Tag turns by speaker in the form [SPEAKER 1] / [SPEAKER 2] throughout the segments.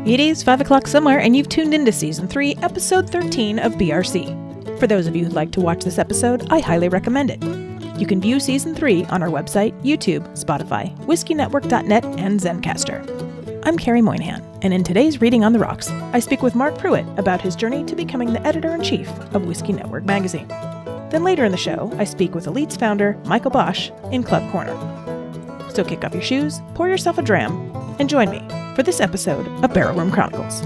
[SPEAKER 1] It is 5 o'clock somewhere, and you've tuned into Season 3, Episode 13 of BRC. For those of you who'd like to watch this episode, I highly recommend it. You can view Season 3 on our website, YouTube, Spotify, whiskeynetwork.net, and Zencastr. I'm Kerry Moynahan, and in today's Reading on the Rocks, I speak with Mark Pruitt about his journey to becoming the editor-in-chief of Whiskey Network magazine. Then later in the show, I speak with Elite's founder, Michael Bosch, in Club Corner. So kick off your shoes, pour yourself a dram, and join me for this episode of Barrel Room Chronicles.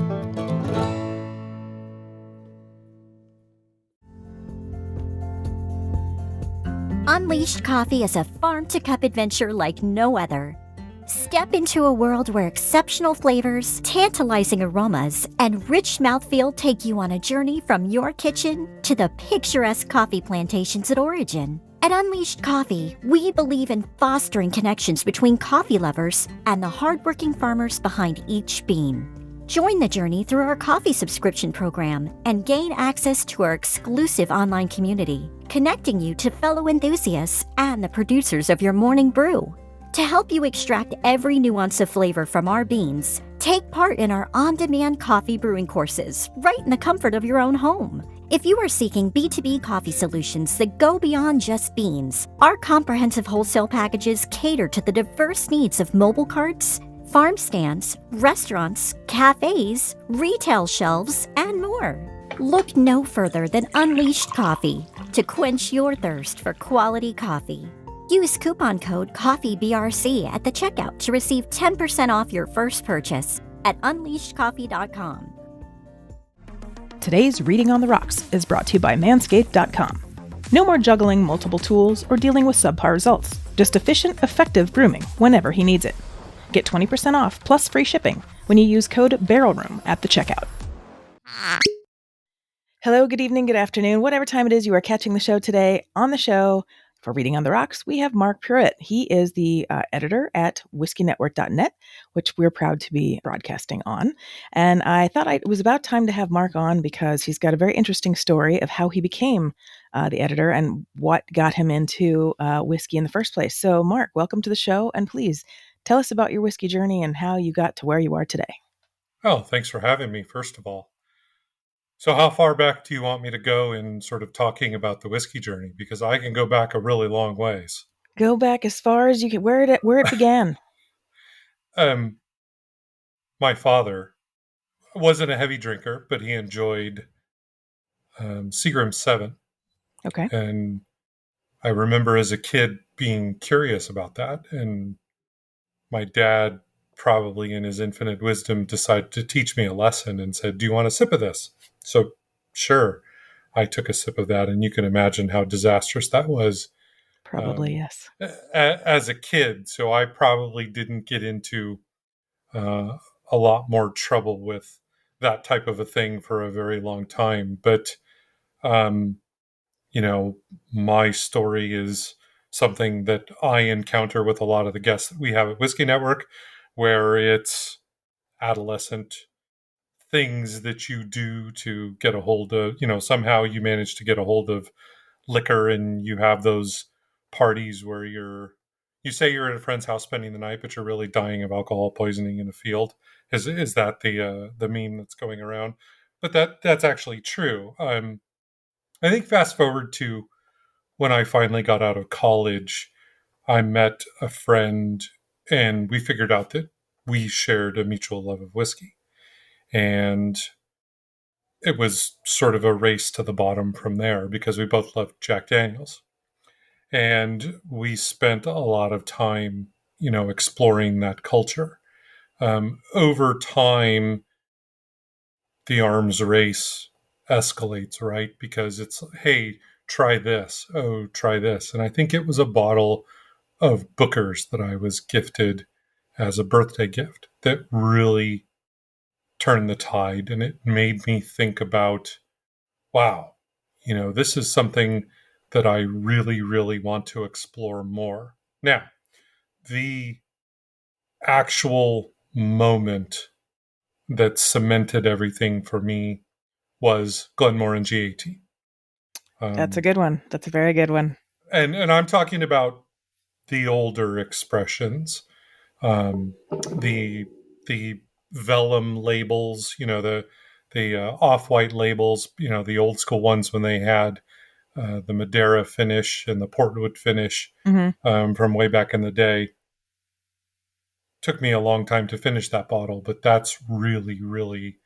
[SPEAKER 2] Unleashed Coffee is a farm-to-cup adventure like no other. Step into a world where exceptional flavors, tantalizing aromas, and rich mouthfeel take you on a journey from your kitchen to the picturesque coffee plantations at origin. At Unleashed Coffee, we believe in fostering connections between coffee lovers and the hardworking farmers behind each bean. Join the journey through our coffee subscription program and gain access to our exclusive online community, connecting you to fellow enthusiasts and the producers of your morning brew. To help you extract every nuance of flavor from our beans, take part in our on-demand coffee brewing courses right in the comfort of your own home. If you are seeking B2B coffee solutions that go beyond just beans, our comprehensive wholesale packages cater to the diverse needs of mobile carts, farm stands, restaurants, cafes, retail shelves, and more. Look no further than Unleashed Coffee to quench your thirst for quality coffee. Use coupon code COFFEEBRC at the checkout to receive 10% off your first purchase at unleashedcoffee.com.
[SPEAKER 1] Today's Reading on the Rocks is brought to you by Manscaped.com. No more juggling multiple tools or dealing with subpar results. Just efficient, effective grooming whenever he needs it. Get 20% off plus free shipping when you use code BARRELROOM at the checkout. Hello, good evening, good afternoon, whatever time it is you are catching the show today. On the show for Reading on the Rocks, we have Mark Pruitt. He is the editor at whiskeynetwork.net, which we're proud to be broadcasting on. And I thought it was about time to have Mark on because he's got a very interesting story of how he became the editor and what got him into whiskey in the first place. So, Mark, welcome to the show, and please tell us about your whiskey journey and how you got to where you are today.
[SPEAKER 3] Oh, thanks for having me, first of all. So how far back do you want me to go in sort of talking about the whiskey journey? Because I can go back a really long ways.
[SPEAKER 1] Go back as far as you can, where it began.
[SPEAKER 3] My father wasn't a heavy drinker, but he enjoyed Seagram 7.
[SPEAKER 1] Okay.
[SPEAKER 3] And I remember as a kid being curious about that. And my dad, probably in his infinite wisdom, decided to teach me a lesson and said, "Do you want a sip of this?" So sure, I took a sip of that, and you can imagine how disastrous that was.
[SPEAKER 1] Probably, yes.
[SPEAKER 3] As a kid, so I probably didn't get into a lot more trouble with that type of a thing for a very long time. But, my story is something that I encounter with a lot of the guests that we have at Whiskey Network, where it's adolescent things that you do to get a hold of, somehow you manage to get a hold of liquor, and you have those parties where you say you're at a friend's house spending the night, but you're really dying of alcohol poisoning in a field. Is that the meme that's going around? But that's actually true. I think fast forward to when I finally got out of college, I met a friend, and we figured out that we shared a mutual love of whiskey. And it was sort of a race to the bottom from there because we both loved Jack Daniels. And we spent a lot of time, exploring that culture. Over time, the arms race escalates, right? Because it's, hey, try this. Oh, try this. And I think it was a bottle of Booker's that I was gifted as a birthday gift that really turned the tide, and it made me think about, wow, this is something that I really, really want to explore more. Now, the actual moment that cemented everything for me was Glenmorangie 18.
[SPEAKER 1] That's a good one. That's a very good one.
[SPEAKER 3] And I'm talking about the older expressions, the vellum labels, the off-white labels, the old school ones when they had the Madeira finish and the Portwood finish
[SPEAKER 1] Mm-hmm.
[SPEAKER 3] from way back in the day. Took me a long time to finish that bottle, but that's really, really,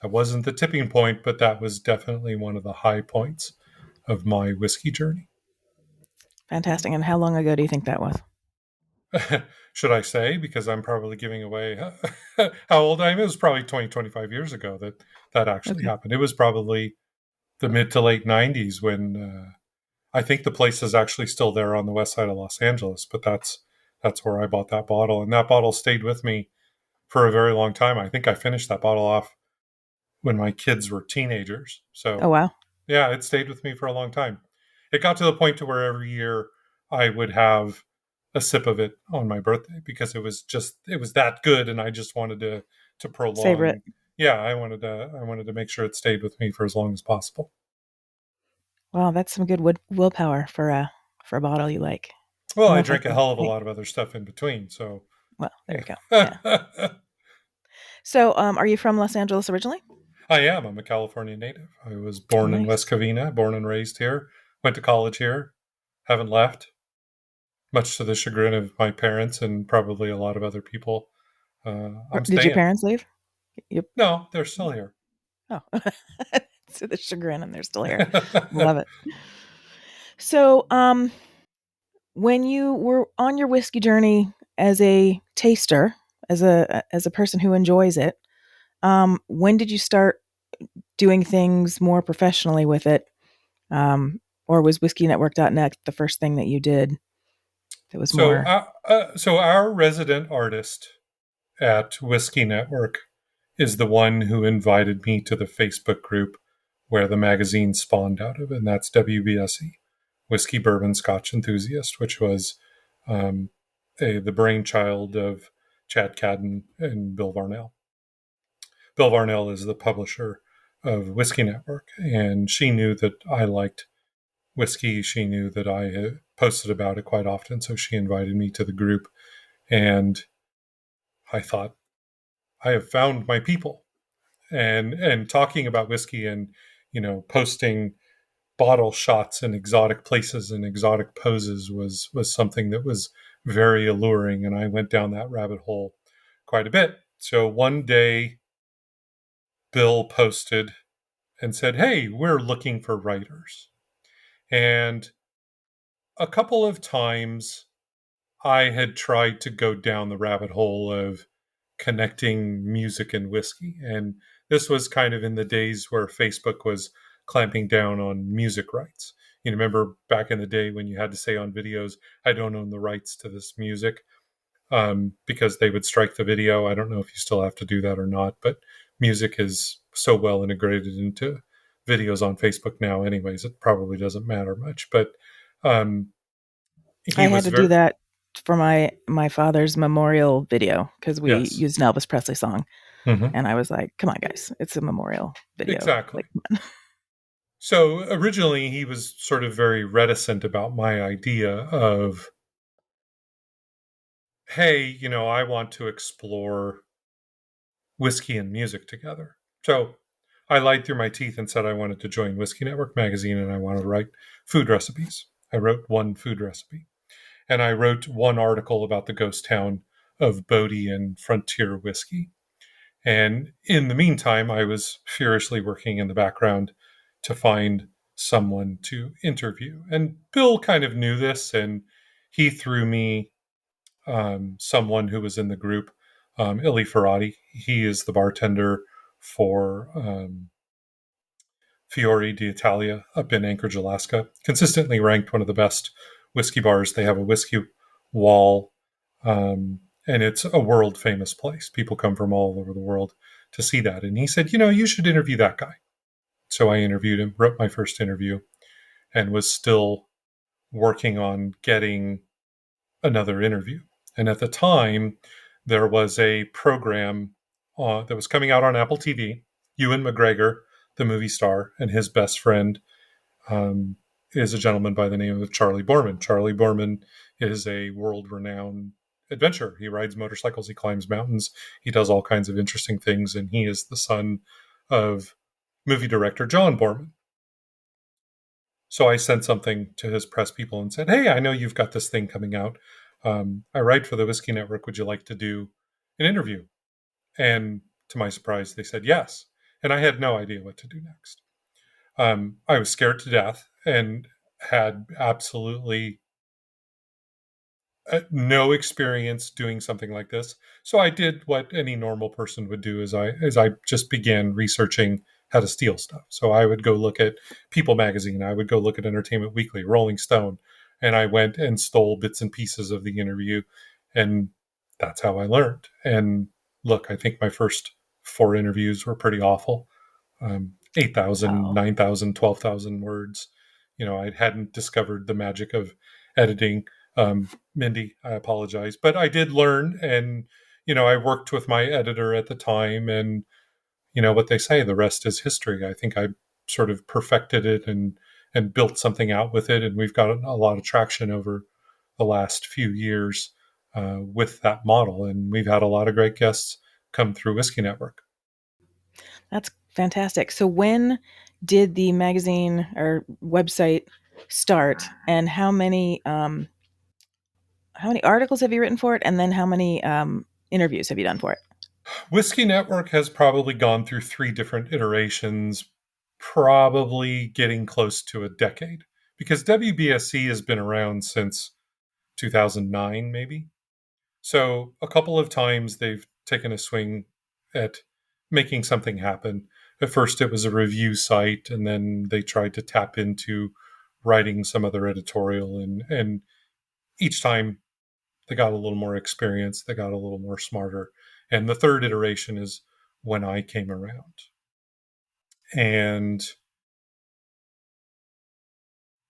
[SPEAKER 3] that wasn't the tipping point, but that was definitely one of the high points of my whiskey journey.
[SPEAKER 1] Fantastic. And how long ago do you think that was?
[SPEAKER 3] Should I say? Because I'm probably giving away how old I am. It was probably 20, 25 years ago that actually
[SPEAKER 1] Okay.
[SPEAKER 3] happened. It was probably the mid to late 90s when I think the place is actually still there on the west side of Los Angeles, but that's where I bought that bottle. And that bottle stayed with me for a very long time. I think I finished that bottle off when my kids were teenagers.
[SPEAKER 1] Oh,
[SPEAKER 3] So
[SPEAKER 1] wow.
[SPEAKER 3] yeah, it stayed with me for a long time. It got to the point to where every year I would have a sip of it on my birthday because it was that good, and I just wanted to
[SPEAKER 1] Savor it.
[SPEAKER 3] prolong. Yeah, I wanted to make sure it stayed with me for as long as possible.
[SPEAKER 1] Wow, that's some good willpower for a bottle you like. I
[SPEAKER 3] Well,
[SPEAKER 1] don't know
[SPEAKER 3] I
[SPEAKER 1] if I
[SPEAKER 3] drink a
[SPEAKER 1] could.
[SPEAKER 3] hell of a lot of other stuff in between, so
[SPEAKER 1] Well, there you go. Yeah.
[SPEAKER 3] yeah.
[SPEAKER 1] So, are you from Los Angeles originally?
[SPEAKER 3] I am. I'm a California native. I was born in
[SPEAKER 1] Nice.
[SPEAKER 3] West Covina, born and raised here. Went to college here. Haven't left, much to the chagrin of my parents and probably a lot of other people. I'm
[SPEAKER 1] Did your
[SPEAKER 3] staying.
[SPEAKER 1] parents leave? Yep.
[SPEAKER 3] No, they're still here.
[SPEAKER 1] Oh, to the chagrin, and they're still here. Love it. So, when you were on your whiskey journey as a taster, as a person who enjoys it, when did you start doing things more professionally with it? Or was WhiskeyNetwork.net the first thing that you did that was
[SPEAKER 3] so,
[SPEAKER 1] more?
[SPEAKER 3] so our resident artist at Whiskey Network is the one who invited me to the Facebook group where the magazine spawned out of, and that's WBSE, Whiskey Bourbon Scotch Enthusiast, which was um, the brainchild of Chad Cadden and Bill Varnell. Bill Varnell is the publisher of Whiskey Network, and she knew that I liked whiskey. She knew that I had posted about it quite often, so she invited me to the group, and I thought, I have found my people. And talking about whiskey and posting bottle shots in exotic places and exotic poses was something that was very alluring, and I went down that rabbit hole quite a bit. So one day Bill posted and said, "Hey, we're looking for writers." And a couple of times I had tried to go down the rabbit hole of connecting music and whiskey. And this was kind of in the days where Facebook was clamping down on music rights. You remember back in the day when you had to say on videos, I don't own the rights to this music, because they would strike the video. I don't know if you still have to do that or not, but music is so well integrated into videos on Facebook now, anyways, it probably doesn't matter much. But um, he
[SPEAKER 1] I had
[SPEAKER 3] was
[SPEAKER 1] to do
[SPEAKER 3] very,
[SPEAKER 1] that for my father's memorial video because we
[SPEAKER 3] yes.
[SPEAKER 1] used an Elvis Presley song,
[SPEAKER 3] Mhm.
[SPEAKER 1] and I was like, "Come on, guys, it's a memorial video."
[SPEAKER 3] Exactly.
[SPEAKER 1] Like,
[SPEAKER 3] So originally, he was sort of very reticent about my idea of, hey, I want to explore whiskey and music together. So I lied through my teeth and said I wanted to join Whiskey Network magazine and I wanted to write food recipes. I wrote one food recipe, and I wrote one article about the ghost town of Bodie and Frontier whiskey. And in the meantime, I was furiously working in the background to find someone to interview. And Bill kind of knew this, and he threw me someone who was in the group, Illy Ferrati. He is the bartender for Fiore d'Italia up in Anchorage, Alaska. Consistently ranked one of the best whiskey bars. They have a whiskey wall, and it's a world famous place. People come from all over the world to see that. And he said, you should interview that guy. So I interviewed him, wrote my first interview, and was still working on getting another interview. And at the time, there was a program that was coming out on Apple TV. Ewan McGregor, the movie star, and his best friend um, is a gentleman by the name of Charlie Borman. Charlie Borman is a world renowned adventurer. He rides motorcycles, he climbs mountains, he does all kinds of interesting things, and he is the son of movie director John Borman. So I sent something to his press people and said, "Hey, I know you've got this thing coming out. I write for the Whiskey Network. Would you like to do an interview?" And to my surprise, they said yes. And I had no idea what to do next. I was scared to death and had absolutely no experience doing something like this. So I did what any normal person would do, as I just began researching how to steal stuff. So I would go look at People magazine, I would go look at Entertainment Weekly, Rolling Stone, and I went and stole bits and pieces of the interview, and that's how I learned. And look, I think my first 4 interviews were pretty awful. 8,000, 9,000, 12,000 words. I hadn't discovered the magic of editing. Mindy, I apologize, but I did learn, and I worked with my editor at the time, and what they say, the rest is history. I think I sort of perfected it and built something out with it, and we've got a lot of traction over the last few years with that model, and we've had a lot of great guests come through Whiskey Network.
[SPEAKER 1] That's fantastic. So when did the magazine or website start, and how many articles have you written for it, and then how many interviews have you done for it?
[SPEAKER 3] Whiskey Network has probably gone through 3 different iterations, probably getting close to a decade, because WBSC has been around since 2009, maybe. So a couple of times they've taken a swing at making something happen. At first it was a review site, and then they tried to tap into writing some other editorial, and each time they got a little more experience, they got a little more smarter. And the 3rd iteration is when I came around. And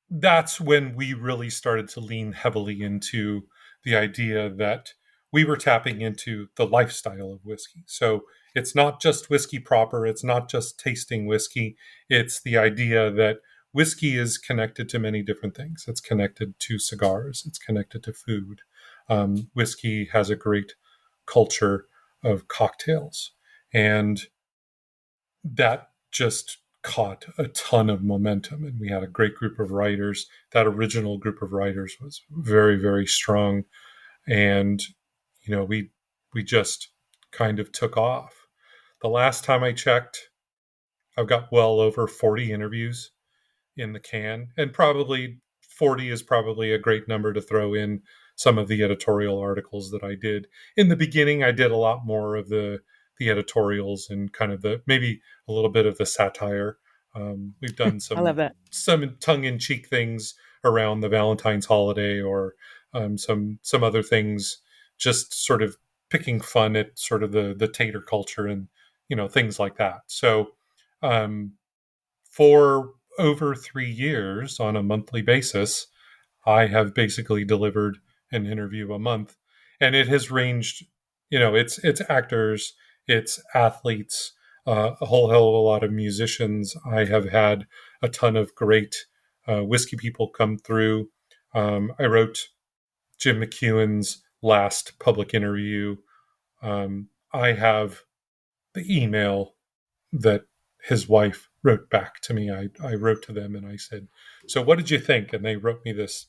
[SPEAKER 3] that's when we really started to lean heavily into the idea that we were tapping into the lifestyle of whiskey. So it's not just whiskey proper, it's not just tasting whiskey, it's the idea that whiskey is connected to many different things. It's connected to cigars, it's connected to food. Whiskey has a great culture of cocktails, and that just caught a ton of momentum, and we had a great group of writers. That original group of writers was very, very strong, and we just kind of took off. The last time I checked, I've got well over 40 interviews in the can, and probably 40 is probably a great number to throw in some of the editorial articles that I did. In the beginning, I did a lot more of the editorials and kind of maybe a little bit of the satire. We've done
[SPEAKER 1] I love that.
[SPEAKER 3] some tongue-in-cheek things around the Valentine's holiday, or some other things, just sort of picking fun at sort of the tater culture and things like that. So for over 3 years on a monthly basis, I have basically delivered an interview a month, and it has ranged. It's actors, it's athletes, a whole hell of a lot of musicians. I have had a ton of great whiskey people come through. I wrote Jim McEwen's last public interview. I have the email that his wife wrote back to me. I wrote to them and I said, "So what did you think?" And they wrote me this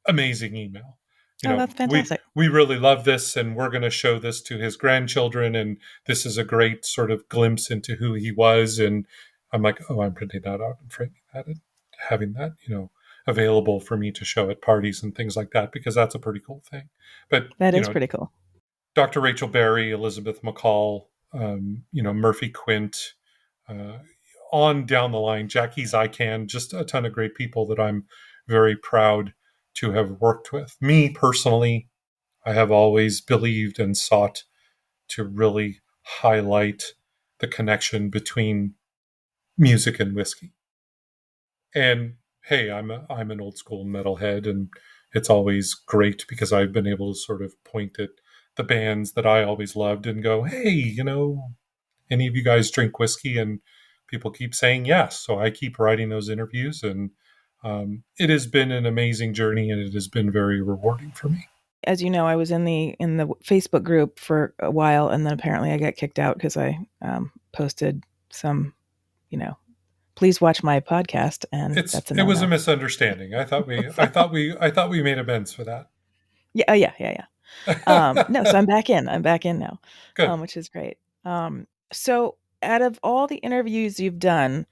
[SPEAKER 3] amazing email.
[SPEAKER 1] That's fantastic.
[SPEAKER 3] We really love this, and we're going to show this to his grandchildren, and this is a great sort of glimpse into who he was. And I'm like, oh, I'm printing that out and framing that and having that, available for me to show at parties and things like that, because that's a pretty cool thing. But
[SPEAKER 1] That is pretty cool.
[SPEAKER 3] Dr. Rachel Berry, Elizabeth McCall, Murphy Quint, on down the line, Jackie Zykan, just a ton of great people that I'm very proud to have worked with. Me personally, I have always believed and sought to really highlight the connection between music and whiskey. And hey, I'm an old school metalhead, and it's always great because I've been able to sort of point at the bands that I always loved and go, hey, any of you guys drink whiskey? And people keep saying yes. So I keep writing those interviews, and it has been an amazing journey, and it has been very rewarding for me.
[SPEAKER 1] as you know, I was in the Facebook group for a while, and then apparently I got kicked out because I posted some, please watch my podcast, and that's a
[SPEAKER 3] It was
[SPEAKER 1] no-no.
[SPEAKER 3] a misunderstanding. I thought we made amends for that.
[SPEAKER 1] Yeah. No, so I'm back in. I'm back in now,
[SPEAKER 3] Good.
[SPEAKER 1] which is great. So out of all the interviews you've done,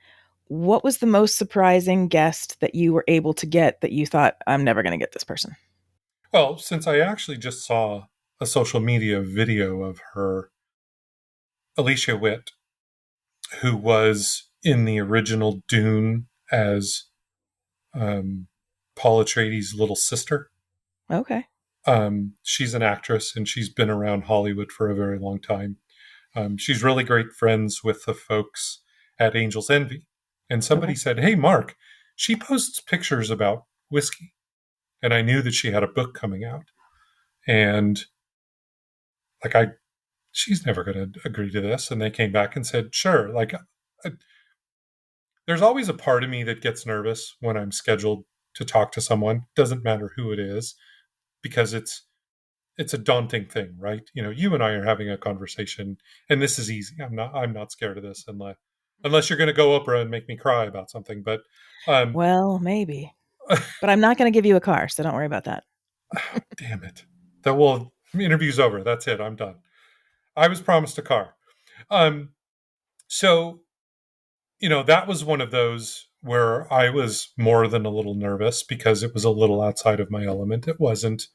[SPEAKER 1] what was the most surprising guest that you were able to get that you thought, I'm never going to get this person?
[SPEAKER 3] Well, since I actually just saw a social media video of her, Alicia Witt, who was in the original Dune as Paul Atreides' little sister.
[SPEAKER 1] Okay.
[SPEAKER 3] She's an actress and she's been around Hollywood for a very long time. She's really great friends with the folks at Angel's Envy. And somebody
[SPEAKER 1] Okay.
[SPEAKER 3] said, "Hey, Mark, she posts pictures about whiskey." And I knew that she had a book coming out. And she's never going to agree to this. And they came back and said, "Sure." There's always a part of me that gets nervous when I'm scheduled to talk to someone. Doesn't matter who it is, because it's a daunting thing, right? You and I are having a conversation, and this is easy. I'm not scared of this unless you're going to go Oprah and make me cry about something. But
[SPEAKER 1] Well, maybe, but I'm not going to give you a car, so don't worry about that.
[SPEAKER 3] damn it, interview's over. That's it. I'm done. I was promised a car. So that was one of those where I was more than a little nervous because it was a little outside of my element. It wasn't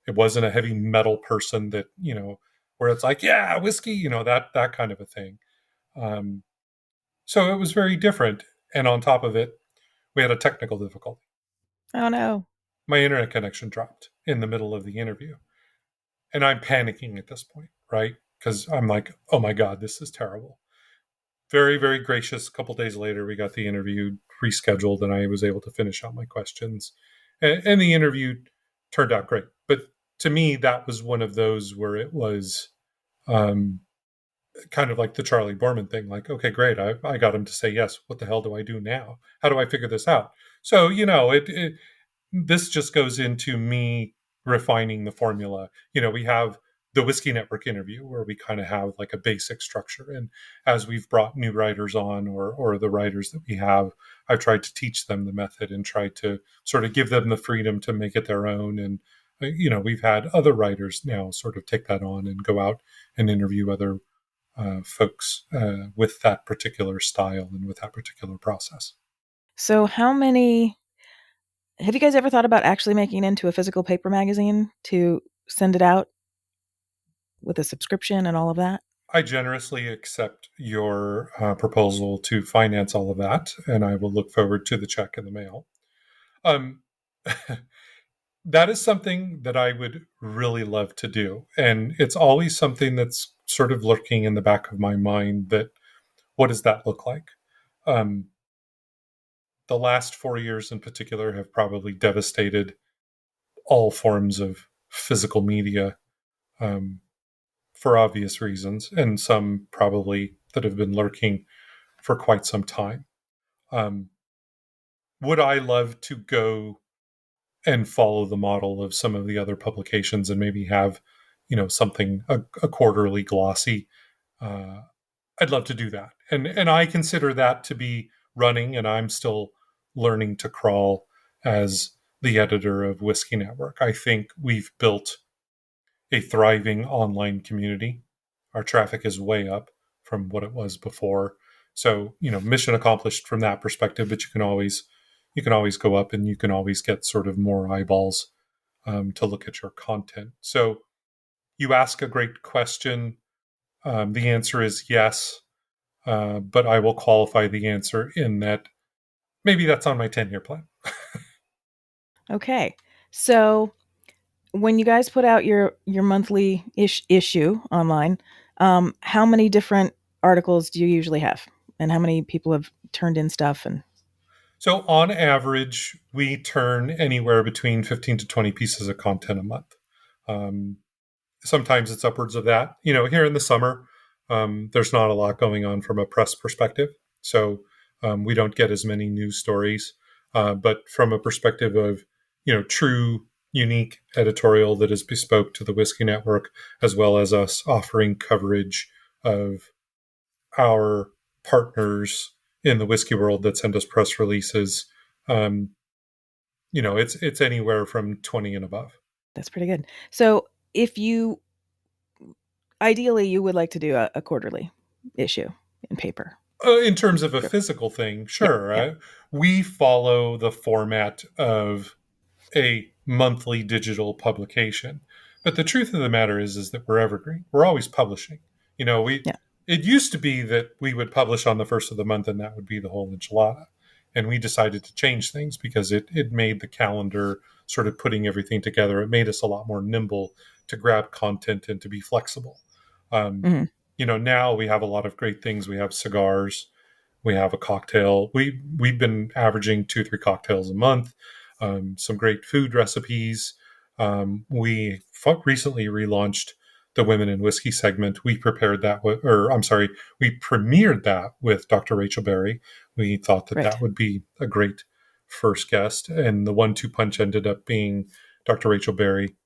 [SPEAKER 3] a heavy metal person that, where it's like, yeah, whiskey, that kind of a thing. So it was very different. And on top of it, we had a technical difficulty.
[SPEAKER 1] Oh, no.
[SPEAKER 3] My internet connection dropped in the middle of the interview. And I'm panicking at this point, right? Because I'm like, oh my God, this is terrible. Very, very gracious. A couple days later, we got the interview rescheduled and I was able to finish out my questions. And the interview turned out great. But to me, that was one of those where it was kind of like the Charlie Borman thing. Like, okay, great. I got him to say yes. What the hell do I do now? How do I figure this out? So, this just goes into me refining the formula. We have the Whiskey Network interview where we kind of have like a basic structure. And as we've brought new writers on or the writers that we have, I've tried to teach them the method and tried to sort of give them the freedom to make it their own. And, we've had other writers now sort of take that on and go out and interview other folks with that particular style and with that particular process.
[SPEAKER 1] So have you guys ever thought about actually making it into a physical paper magazine to send it out with a subscription and all of that?
[SPEAKER 3] I generously accept your proposal to finance all of that, and I will look forward to the check in the mail. That is something that I would really love to do. And it's always something that's sort of lurking in the back of my mind that what does that look like? The last 4 years in particular have probably devastated all forms of physical media for obvious reasons, and some probably that have been lurking for quite some time. Would I love to go and follow the model of some of the other publications and maybe have, something, a quarterly glossy? I'd love to do that. And I consider that to be running, and I'm still learning to crawl as the editor of Whiskey Network. I think we've built a thriving online community. Our traffic is way up from what it was before. So, mission accomplished from that perspective, but you can always go up and you can always get sort of more eyeballs to look at your content. So you ask a great question. The answer is yes, but I will qualify the answer in that maybe that's on my 10-year plan.
[SPEAKER 1] Okay. So when you guys put out your monthly issue online, how many different articles do you usually have? And how many people have turned in stuff? And
[SPEAKER 3] So on average, we turn anywhere between 15 to 20 pieces of content a month. Sometimes it's upwards of that. Here in the summer, there's not a lot going on from a press perspective. So we don't get as many news stories. But from a perspective of, true unique editorial that is bespoke to the Whiskey Network, as well as us offering coverage of our partners in the whiskey world that send us press releases. Um, it's anywhere from 20 and above.
[SPEAKER 1] That's pretty good. So if you, ideally, you would like to do a quarterly issue in paper.
[SPEAKER 3] In terms of a physical thing, sure.
[SPEAKER 1] Yeah.
[SPEAKER 3] We follow the format of a monthly digital publication. But the truth of the matter is that we're evergreen. We're always publishing.
[SPEAKER 1] Yeah.
[SPEAKER 3] It used to be that we would publish on the first of the month and that would be the whole enchilada. And we decided to change things because it made the calendar sort of putting everything together. It made us a lot more nimble to grab content and to be flexible.
[SPEAKER 1] Mhm.
[SPEAKER 3] Now we have a lot of great things. We have cigars. We have a cocktail. We've been averaging 2-3 cocktails a month. Some great food recipes. We recently relaunched the Women in Whiskey segment. We premiered that with Dr. Rachel Berry. We thought that
[SPEAKER 1] Right.
[SPEAKER 3] that would be a great first guest, and the 1-2 punch ended up being Dr. Rachel Berry,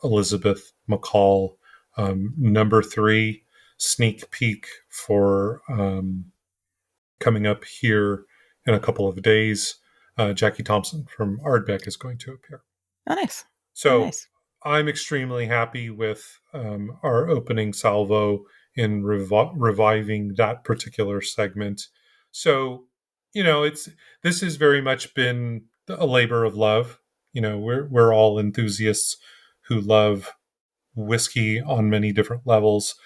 [SPEAKER 3] Elizabeth McCall, number 3 sneak peek for coming up here in a couple of days. Jackie Thompson from Ardbeg is going to appear.
[SPEAKER 1] Oh, nice.
[SPEAKER 3] So
[SPEAKER 1] Nice.
[SPEAKER 3] I'm extremely happy with our opening salvo in reviving that particular segment. So, this has very much been a labor of love. We're all enthusiasts who love whiskey on many different levels.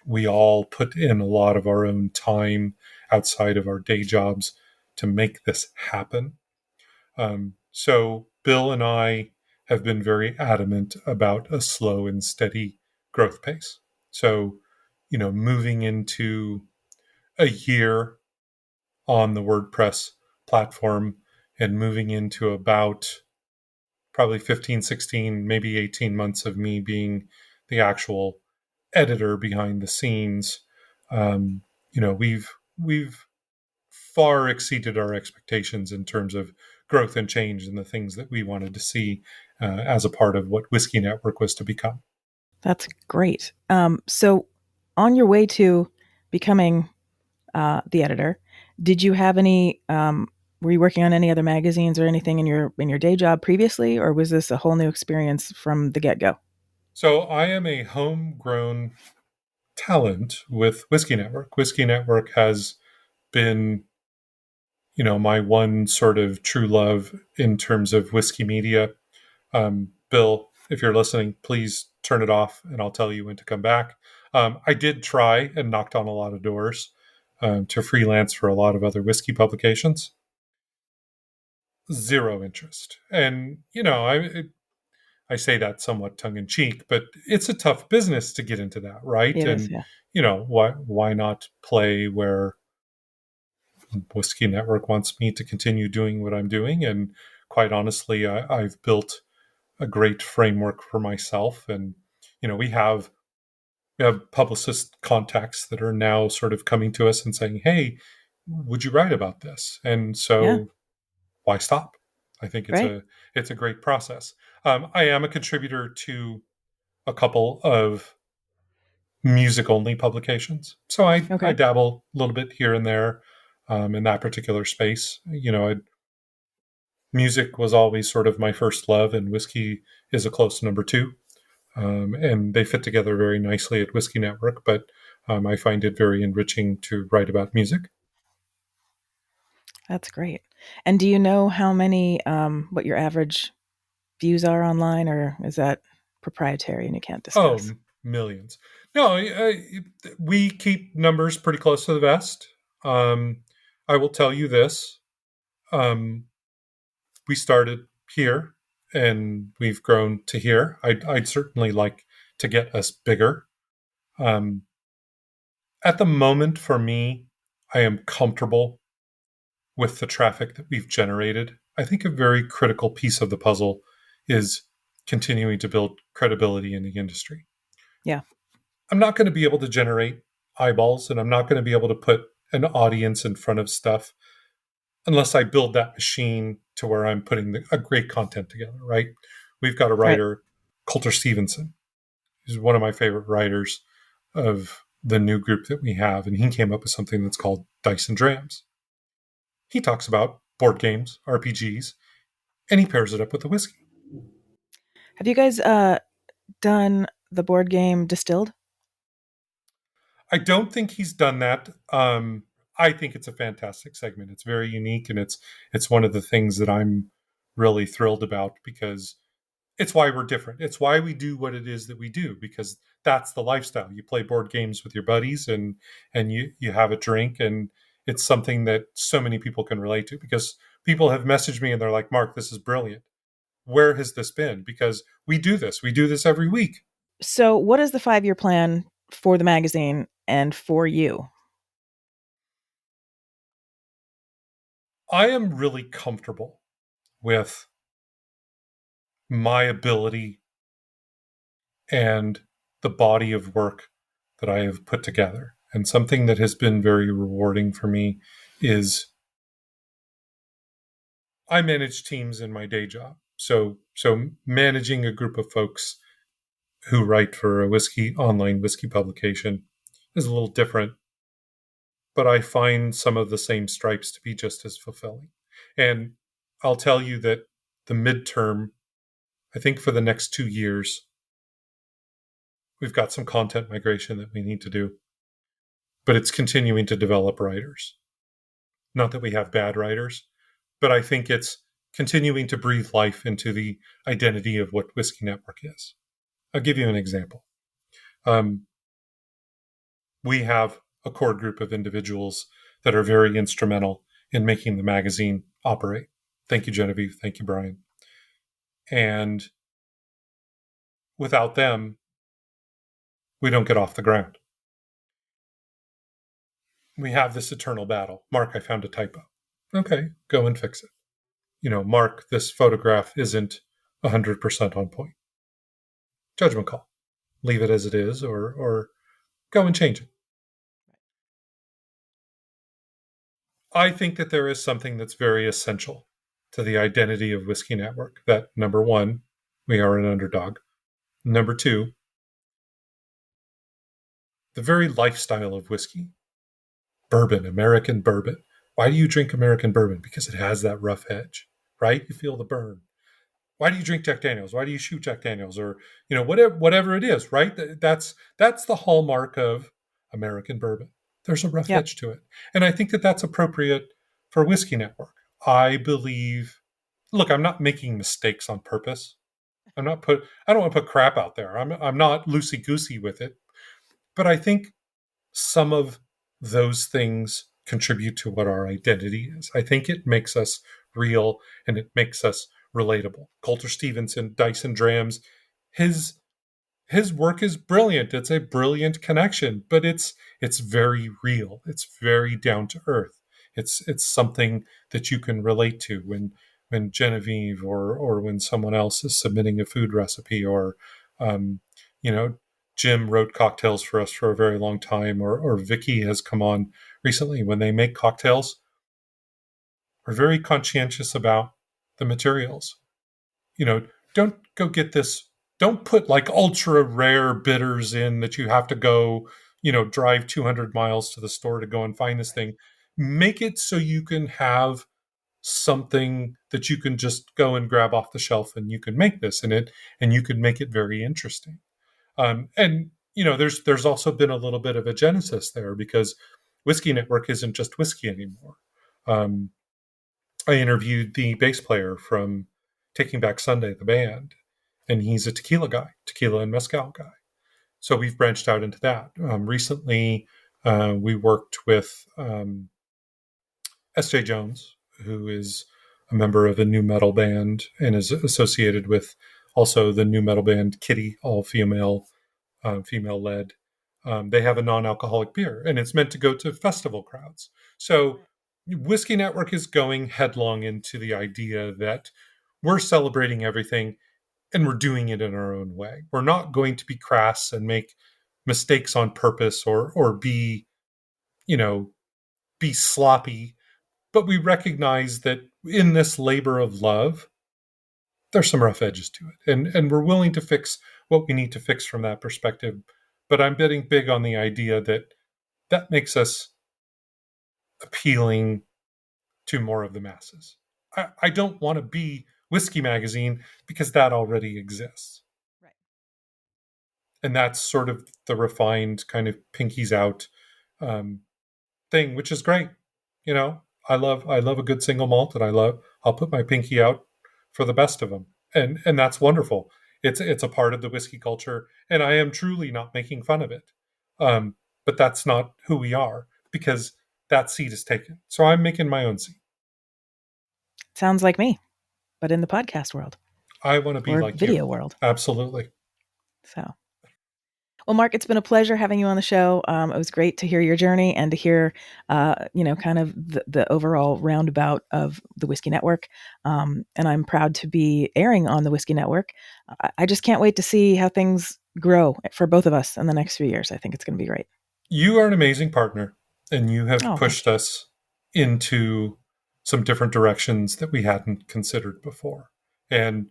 [SPEAKER 3] We all put in a lot of our own time outside of our day jobs to make this happen. So Bill and I have been very adamant about a slow and steady growth pace. So, moving into a year on the WordPress platform and moving into about probably 15, 16, maybe 18 months of me being the actual editor behind the scenes, we've far exceeded our expectations in terms of growth and change and the things that we wanted to see as a part of what Whiskey Network was to become.
[SPEAKER 1] That's great. So on your way to becoming the editor, did you have any, were you working on any other magazines or anything in your day job previously, or was this a whole new experience from the get-go?
[SPEAKER 3] So I am a homegrown talent with Whiskey Network. Whiskey Network has been, my one sort of true love in terms of whiskey media. Bill, if you're listening, please turn it off and I'll tell you when to come back. I did try and knocked on a lot of doors to freelance for a lot of other whiskey publications. Zero interest. And, I say that somewhat tongue in cheek, but it's a tough business to get into that, right?
[SPEAKER 1] It
[SPEAKER 3] and
[SPEAKER 1] is, yeah.
[SPEAKER 3] why not play where Whiskey Network wants me to continue doing what I'm doing? And quite honestly, I've built a great framework for myself. And, we have publicist contacts that are now sort of coming to us and saying, hey, would you write about this? And so
[SPEAKER 1] Yeah.
[SPEAKER 3] why stop? I think
[SPEAKER 1] Right.
[SPEAKER 3] it's a great process. I am a contributor to a couple of music only publications. So I
[SPEAKER 1] Okay.
[SPEAKER 3] dabble a little bit here and there in that particular space. Music was always sort of my first love, and whiskey is a close number 2. And they fit together very nicely at Whiskey Network, but I find it very enriching to write about music.
[SPEAKER 1] That's great. And do you know how many, what your average views are online, or is that proprietary and you can't discuss?
[SPEAKER 3] Millions. No, we keep numbers pretty close to the vest. I will tell you this. We started here and we've grown to here. I'd certainly like to get us bigger. At the moment, for me, I am comfortable with the traffic that we've generated. I think a very critical piece of the puzzle is continuing to build credibility in the industry.
[SPEAKER 1] Yeah.
[SPEAKER 3] I'm not going to be able to generate eyeballs and I'm not going to be able to put an audience in front of stuff unless I build that machine to where I'm putting a great content together, right? We've got a writer, Coulter Stevenson, who's one of my favorite writers of the new group that we have, and he came up with something that's called Dice and Drams. He talks about board games, RPGs, and he pairs it up with the whiskey.
[SPEAKER 1] Have you guys done the board game Distilled?
[SPEAKER 3] I don't think he's done that. I think it's a fantastic segment. It's very unique, and it's one of the things that I'm really thrilled about, because it's why we're different. It's why we do what it is that we do, because that's the lifestyle. You play board games with your buddies, and you have a drink, and it's something that so many people can relate to, because people have messaged me and they're like, Mark, this is brilliant. Where has this been? Because we do this. We do this every week.
[SPEAKER 1] So what is the 5-year plan for the magazine and for you?
[SPEAKER 3] I am really comfortable with my ability and the body of work that I have put together. And something that has been very rewarding for me is I manage teams in my day job. So managing a group of folks who write for a online whiskey publication is a little different, but I find some of the same stripes to be just as fulfilling. And I'll tell you that the midterm, I think for the next 2 years, we've got some content migration that we need to do, but it's continuing to develop writers. Not that we have bad writers, but I think it's continuing to breathe life into the identity of what Whiskey Network is. I'll give you an example. We have a core group of individuals that are very instrumental in making the magazine operate. Thank you, Genevieve. Thank you, Brian. And without them, we don't get off the ground. We have this eternal battle. Mark, I found a typo. Okay, go and fix it. Mark, this photograph isn't 100% on point. Judgment call. Leave it as it is, or go and change it. I think that there is something that's very essential to the identity of Whiskey Network. That, number one, we are an underdog. Number two, the very lifestyle of whiskey. Bourbon, American bourbon. Why do you drink American bourbon? Because it has that rough edge, right? You feel the burn. Why do you drink Jack Daniels? Why do you shoot Jack Daniels? Or, whatever it is, right? That's the hallmark of American bourbon. There's a rough edge to it. And I think that that's appropriate for Whiskey Network. I believe, look, I'm not making mistakes on purpose. I don't want to put crap out there. I'm not loosey-goosey with it. But I think some of those things contribute to what our identity is. I think it makes us real, and it makes us relatable. Coulter Stevenson, Dice and Drams, his work is brilliant. It's a brilliant connection, but it's very real. It's very down to earth. It's something that you can relate to when Genevieve or when someone else is submitting a food recipe, or Jim wrote cocktails for us for a very long time, or Vicky has come on recently. When they make cocktails, we're very conscientious about the materials. Don't go get this. Don't put like ultra rare bitters in that you have to go, drive 200 miles to the store to go and find this thing. Make it so you can have something that you can just go and grab off the shelf, and you can make this in it, and you can make it very interesting. And there's also been a little bit of a genesis there, because Whiskey Network isn't just whiskey anymore. I interviewed the bass player from Taking Back Sunday, the band, and he's a tequila guy, tequila and mezcal guy. So we've branched out into that. Recently, we worked with S.J. Jones, who is a member of a new metal band and is associated with also the new metal band Keri, all female led. They have a non-alcoholic beer, and it's meant to go to festival crowds. So Whiskey Network is going headlong into the idea that we're celebrating everything, and we're doing it in our own way. We're not going to be crass and make mistakes on purpose, or be sloppy. But we recognize that in this labor of love, there's some rough edges to it. And we're willing to fix what we need to fix from that perspective. But I'm betting big on the idea that that makes us appealing to more of the masses. I don't want to be Whiskey Magazine because that already exists.
[SPEAKER 1] Right.
[SPEAKER 3] And that's sort of the refined kind of pinkies out thing, which is great. You know, I love a good single malt, and I'll put my pinky out for the best of them, and that's wonderful. It's a part of the whiskey culture, and I am truly not making fun of it. But that's not who we are, because that seat is taken. So I'm making my own seat.
[SPEAKER 1] Sounds like me, but in the podcast world.
[SPEAKER 3] I want to be
[SPEAKER 1] or
[SPEAKER 3] like
[SPEAKER 1] video
[SPEAKER 3] you.
[SPEAKER 1] world.
[SPEAKER 3] Absolutely.
[SPEAKER 1] So, well, Mark, it's been a pleasure having you on the show. It was great to hear your journey and to hear, kind of the overall roundabout of the Whiskey Network. And I'm proud to be airing on the Whiskey Network. I just can't wait to see how things grow for both of us in the next few years. I think it's going to be great.
[SPEAKER 3] You are an amazing partner, and you have
[SPEAKER 1] Oh,
[SPEAKER 3] pushed us into some different directions that we hadn't considered before. And,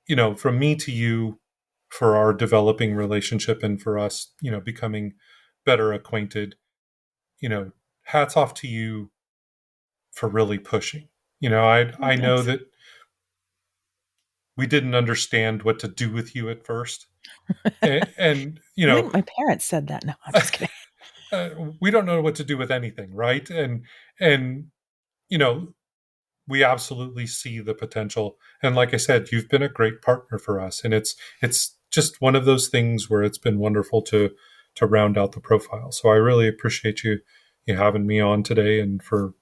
[SPEAKER 3] you know, from me to you, for our developing relationship and for us, you know, becoming better acquainted, you know, hats off to you for really pushing. You know, I know that we didn't understand what to do with you at first. and you
[SPEAKER 1] I
[SPEAKER 3] know,
[SPEAKER 1] think my parents said that. No, I'm just kidding.
[SPEAKER 3] We don't know what to do with anything, right? And you know, we absolutely see the potential. And like I said, you've been a great partner for us, and it's just one of those things where it's been wonderful to round out the profile. So I really appreciate you having me on today, and for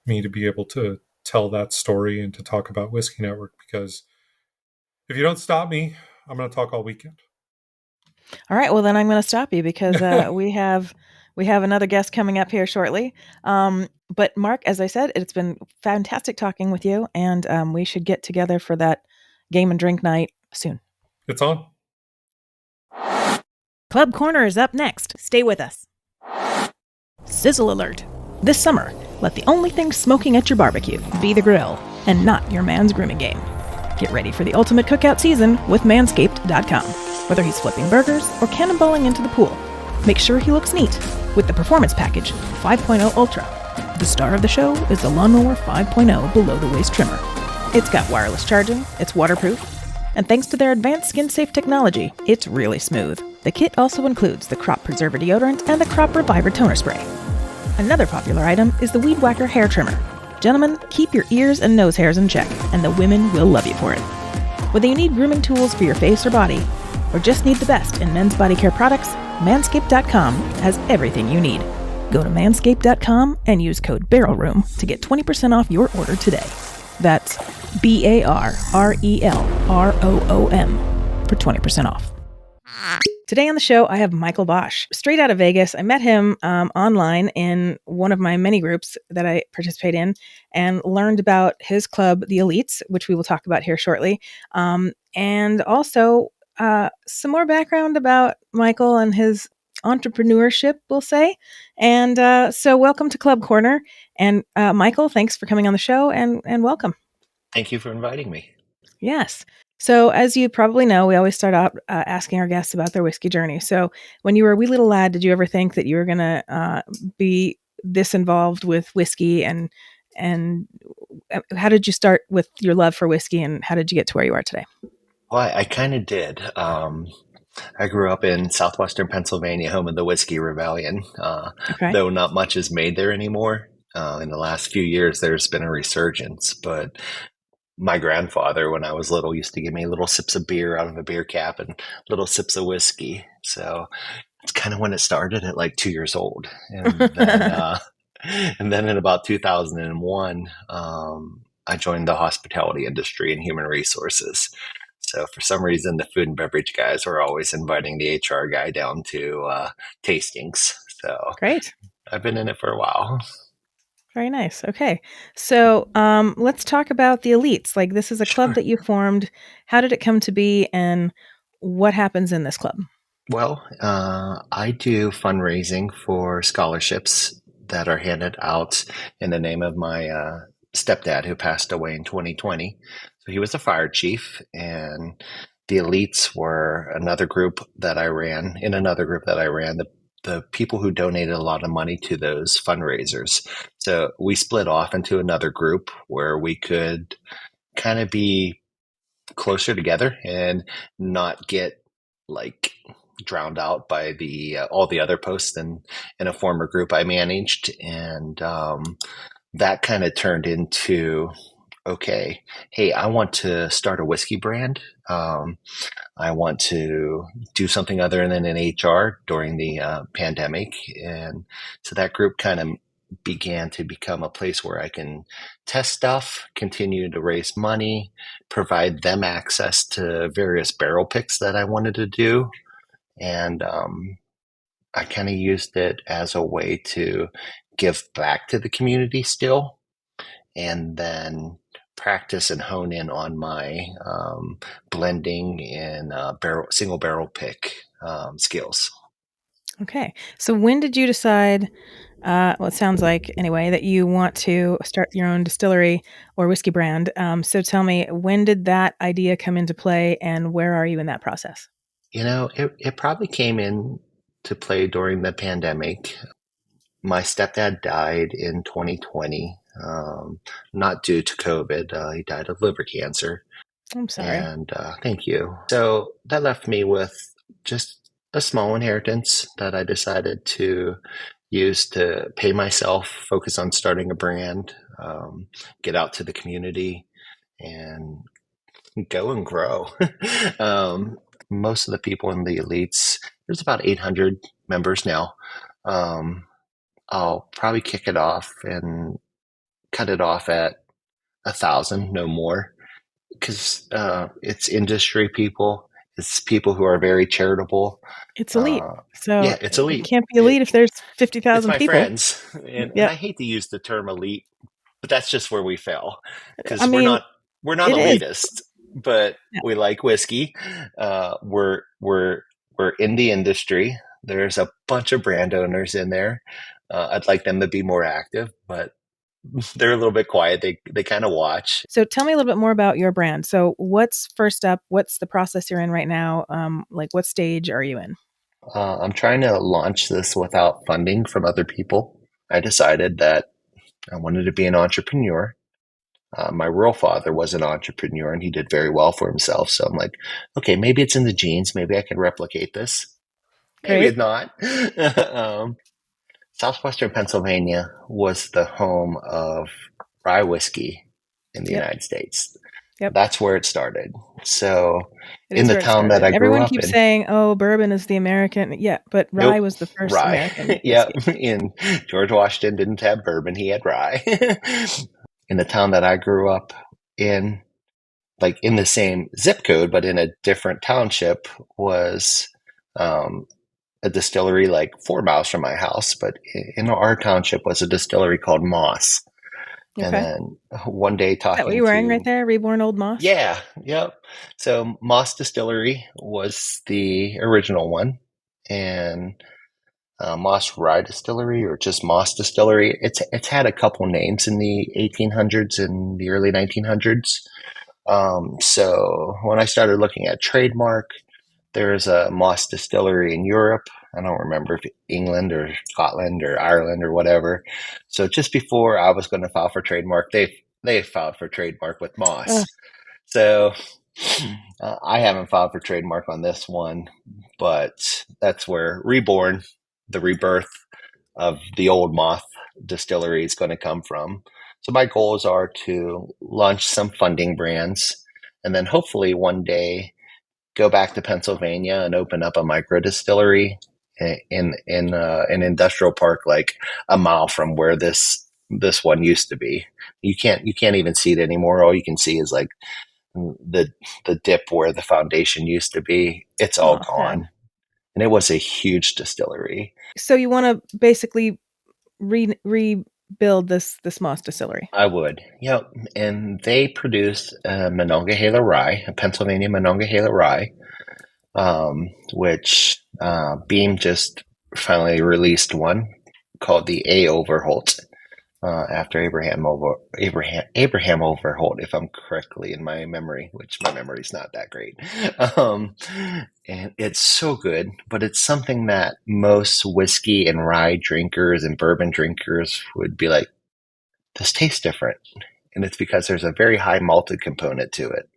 [SPEAKER 3] me to be able to tell that story and to talk about Whiskey Network, because if you don't stop me, I'm going to talk all weekend.
[SPEAKER 1] All right, well then I'm going to stop you because we have another guest coming up here shortly. But Mark, as I said, it's been fantastic talking with you, and we should get together for that game and drink night soon.
[SPEAKER 3] It's on.
[SPEAKER 1] Club Corner is up next. Stay with us. Sizzle alert. This summer, let the only thing smoking at your barbecue be the grill and not your man's grooming game. Get ready for the ultimate cookout season with Manscaped.com. Whether he's flipping burgers or cannonballing into the pool, make sure he looks neat with the Performance Package 5.0 Ultra. The star of the show is the Lawnmower 5.0 below-the-waist trimmer. It's got wireless charging, it's waterproof, and thanks to their advanced skin-safe technology, it's really smooth. The kit also includes the Crop Preserver deodorant and the Crop Reviver toner spray. Another popular item is the Weed Whacker hair trimmer. Gentlemen, keep your ears and nose hairs in check, and the women will love you for it. Whether you need grooming tools for your face or body, or just need the best in men's body care products, Manscaped.com has everything you need. Go to Manscaped.com and use code BARRELROOM to get 20% off your order today. That's BARRELROOM for 20% off. Today on the show, I have Michael Bosch, straight out of Vegas. I met him online in one of my many groups that I participate in, and learned about his club, The Elites, which we will talk about here shortly. And also some more background about Michael and his entrepreneurship, we'll say. And so welcome to Club Corner. And Michael, thanks for coming on the show, and welcome.
[SPEAKER 4] Thank you for inviting me.
[SPEAKER 1] Yes. So as you probably know, we always start out asking our guests about their whiskey journey. So when you were a wee little lad, did you ever think that you were going to be this involved with whiskey? And how did you start with your love for whiskey, and how did you get to where you are today?
[SPEAKER 4] Well, I kind of did. I grew up in southwestern Pennsylvania, home of the Whiskey Rebellion, though not much is made there anymore. In the last few years, there's been a resurgence, but my grandfather, when I was little, used to give me little sips of beer out of a beer cap and little sips of whiskey. So it's kind of when it started at like 2 years old. And then, and then in about 2001, I joined the hospitality industry and human resources. So for some reason, the food and beverage guys were always inviting the HR guy down to tastings. So
[SPEAKER 1] great.
[SPEAKER 4] I've been in it for a while.
[SPEAKER 1] Very nice. Okay. So let's talk about the Elites. Like, this is a club that you formed. How did it come to be, and what happens in this club?
[SPEAKER 4] Well, I do fundraising for scholarships that are handed out in the name of my stepdad, who passed away in 2020. So he was a fire chief, and the elites were another group that I ran. In another group that I ran, the people who donated a lot of money to those fundraisers. So we split off into another group where we could kind of be closer together and not get like drowned out by the all the other posts in a former group I managed. And that kind of turned into, okay, hey, I want to start a whiskey brand. I want to do something other than an HR during the pandemic. And so that group kind of began to become a place where I can test stuff, continue to raise money, provide them access to various barrel picks that I wanted to do. And I kind of used it as a way to give back to the community still, and then practice and hone in on my blending and single barrel pick skills.
[SPEAKER 1] Okay. So when did you decide, well, it sounds like anyway, that you want to start your own distillery or whiskey brand? So tell me, when did that idea come into play, and where are you in that process?
[SPEAKER 4] It probably came in to play during the pandemic. My stepdad died in 2020, not due to COVID. He died of liver cancer.
[SPEAKER 1] I'm sorry.
[SPEAKER 4] And thank you. So that left me with just a small inheritance that I decided to use to pay myself, focus on starting a brand, get out to the community, and go and grow. Most of the people in the elites, there's about 800 members now. I'll probably kick it off and cut it off at 1,000, no more, because it's industry people. It's people who are very charitable.
[SPEAKER 1] It's elite. So
[SPEAKER 4] yeah, it's elite.
[SPEAKER 1] It can't be elite if there's 50,000 people.
[SPEAKER 4] It's my friends. And I hate to use the term elite, but that's just where we fell. Because we're not elitist, but we like whiskey. We're in the industry. There's a bunch of brand owners in there. I'd like them to be more active, but they're a little bit quiet. They kind of watch.
[SPEAKER 1] So tell me a little bit more about your brand. So what's first up? What's the process you're in right now? What stage are you in?
[SPEAKER 4] I'm trying to launch this without funding from other people. I decided that I wanted to be an entrepreneur. My real father was an entrepreneur, and he did very well for himself. So I'm like, okay, maybe it's in the genes. Maybe I can replicate this. Maybe it's not. Southwestern Pennsylvania was the home of rye whiskey in the United States. Yep. That's where it started. So in the town that I grew up in.
[SPEAKER 1] Everyone keeps saying, oh, bourbon is the American. Yeah, but rye was the first American.
[SPEAKER 4] Yeah, and George Washington didn't have bourbon. He had rye. In the town that I grew up in, like in the same zip code, but in a different township, was a distillery like 4 miles from my house. But in our township was a distillery called Moss. Okay. And then one day talking to...
[SPEAKER 1] Is that what you were wearing right there? Reborn Old Moss?
[SPEAKER 4] Yeah. Yep. So Moss Distillery was the original one. And Moss Rye Distillery, or just Moss Distillery, it's had a couple names in the 1800s and the early 1900s. So when I started looking at trademark, there's a Moss Distillery in Europe. I don't remember if England or Scotland or Ireland or whatever. So just before I was going to file for trademark, they filed for trademark with Moss. So I haven't filed for trademark on this one, but that's where Reborn, the rebirth of the old Moss Distillery, is going to come from. So my goals are to launch some funding brands, and then hopefully one day go back to Pennsylvania and open up a micro distillery in an industrial park, like a mile from where this one used to be. You can't even see it anymore. All you can see is like the dip where the foundation used to be. It's all gone. And it was a huge distillery.
[SPEAKER 1] So you want to basically rebuild this Moss Distillery?
[SPEAKER 4] I would. Yep. And they produce Monongahela rye, a Pennsylvania Monongahela rye, which Beam just finally released one called the A. Overholt, after Abraham Overholt, if I'm correctly in my memory, which my memory's not that great. And it's so good, but it's something that most whiskey and rye drinkers and bourbon drinkers would be like, this tastes different. And it's because there's a very high malted component to it.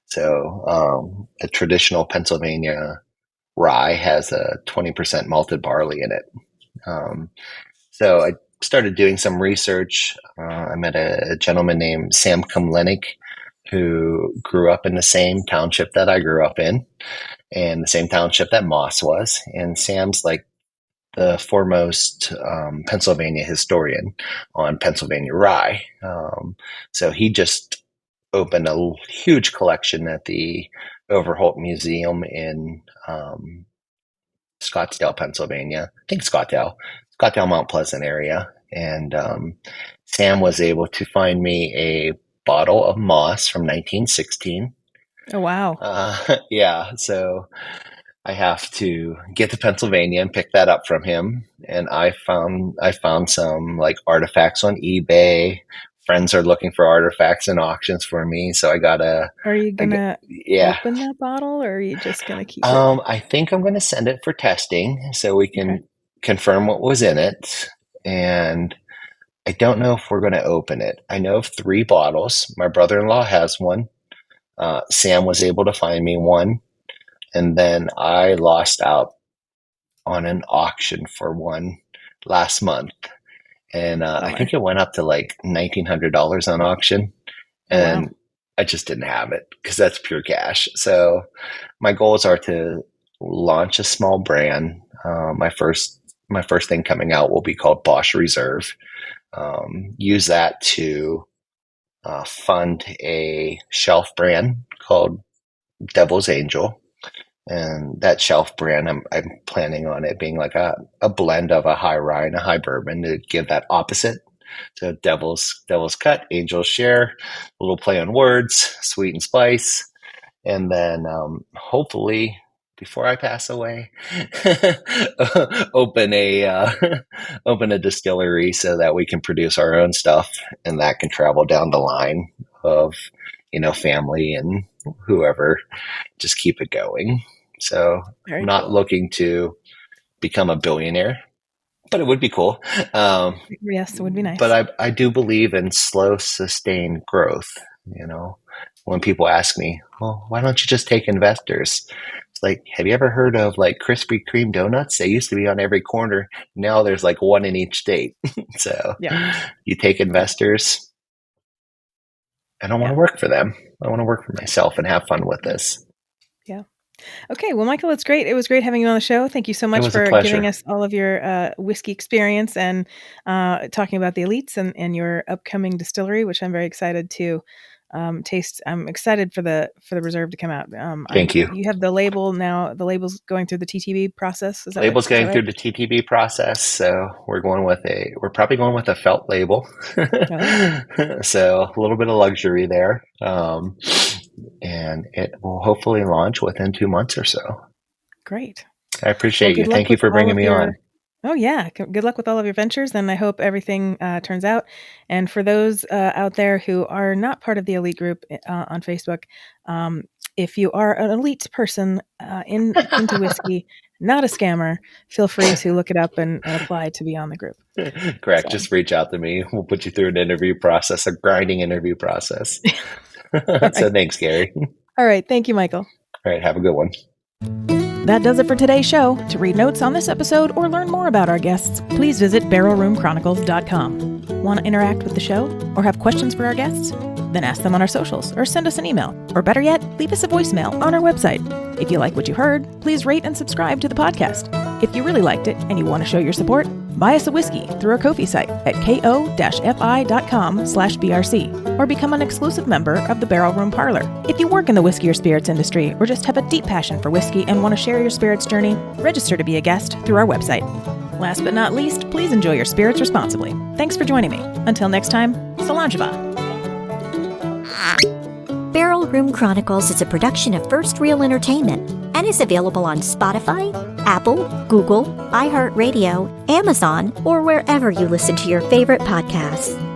[SPEAKER 4] So a traditional Pennsylvania rye has a 20% malted barley in it. So I started doing some research. I met a gentleman named Sam Kumlenik, who grew up in the same township that I grew up in, and the same township that Moss was. And Sam's like the foremost Pennsylvania historian on Pennsylvania rye. So he just opened a huge collection at the Overholt Museum in Scottsdale, Pennsylvania. I think Scottsdale, Mount Pleasant area. And Sam was able to find me a bottle of Moss from 1916.
[SPEAKER 1] Oh, wow.
[SPEAKER 4] Yeah. So I have to get to Pennsylvania and pick that up from him. And I found some like artifacts on eBay. Friends are looking for artifacts and auctions for me. So I gotta.
[SPEAKER 1] Are you gonna open that bottle, or are you just gonna keep it?
[SPEAKER 4] I think I'm gonna send it for testing so we can confirm what was in it. And I don't know if we're gonna open it. I know of 3 bottles. My brother-in-law has one. Sam was able to find me one. And then I lost out on an auction for one last month. And I think it went up to like $1,900 on auction. And I just didn't have it because that's pure cash. So my goals are to launch a small brand. My first thing coming out will be called Bosch Reserve. Use that to fund a shelf brand called Devil's Angel. And that shelf brand, I'm planning on it being like a blend of a high rye and a high bourbon to give that opposite. So Devil's Cut, Angel's Share, a little play on words, sweet and spice. And then hopefully before I pass away, open a distillery so that we can produce our own stuff, and that can travel down the line of, family and whoever, just keep it going. So I'm not looking to become a billionaire, but it would be cool.
[SPEAKER 1] Yes, it would be nice.
[SPEAKER 4] But I do believe in slow, sustained growth. When people ask me, well, why don't you just take investors? It's like, have you ever heard of like Krispy Kreme donuts? They used to be on every corner. Now there's like one in each state. So you take investors. I don't want to work for them. I want to work for myself and have fun with this.
[SPEAKER 1] Yeah. Okay. Well, Michael, it's great. It was great having you on the show. Thank you so much for giving us all of your whiskey experience and talking about the Elites and your upcoming distillery, which I'm very excited to taste. I'm excited for the Reserve to come out.
[SPEAKER 4] Thank you.
[SPEAKER 1] You have the label now. The label's going through the TTB process. Is that
[SPEAKER 4] label's going through the TTB process. So we're probably going with a felt label. So a little bit of luxury there. And it will hopefully launch within 2 months or so.
[SPEAKER 1] Great.
[SPEAKER 4] I appreciate you. Thank you for bringing me on.
[SPEAKER 1] Oh, yeah. Good luck with all of your ventures, and I hope everything turns out. And for those out there who are not part of the Elite group on Facebook, if you are an elite person into whiskey, not a scammer, feel free to look it up and apply to be on the group.
[SPEAKER 4] Correct. So. Just reach out to me. We'll put you through an interview process, a grinding interview process. So thanks, Keri.
[SPEAKER 1] All right. Thank you, Michael.
[SPEAKER 4] All right. Have a good one.
[SPEAKER 1] That does it for today's show. To read notes on this episode or learn more about our guests, please visit barrelroomchronicles.com. Want to interact with the show or have questions for our guests? Then ask them on our socials or send us an email. Or better yet, leave us a voicemail on our website. If you like what you heard, please rate and subscribe to the podcast. If you really liked it and you want to show your support, buy us a whiskey through our Ko-fi site at ko-fi.com/BRC or become an exclusive member of the Barrel Room Parlor. If you work in the whiskey or spirits industry or just have a deep passion for whiskey and want to share your spirits journey, register to be a guest through our website. Last but not least, please enjoy your spirits responsibly. Thanks for joining me. Until next time, Solange va.
[SPEAKER 2] Barrel Barrel Room Chronicles is a production of First Reel Entertainment and is available on Spotify, Apple, Google, iHeartRadio, Amazon, or wherever you listen to your favorite podcasts.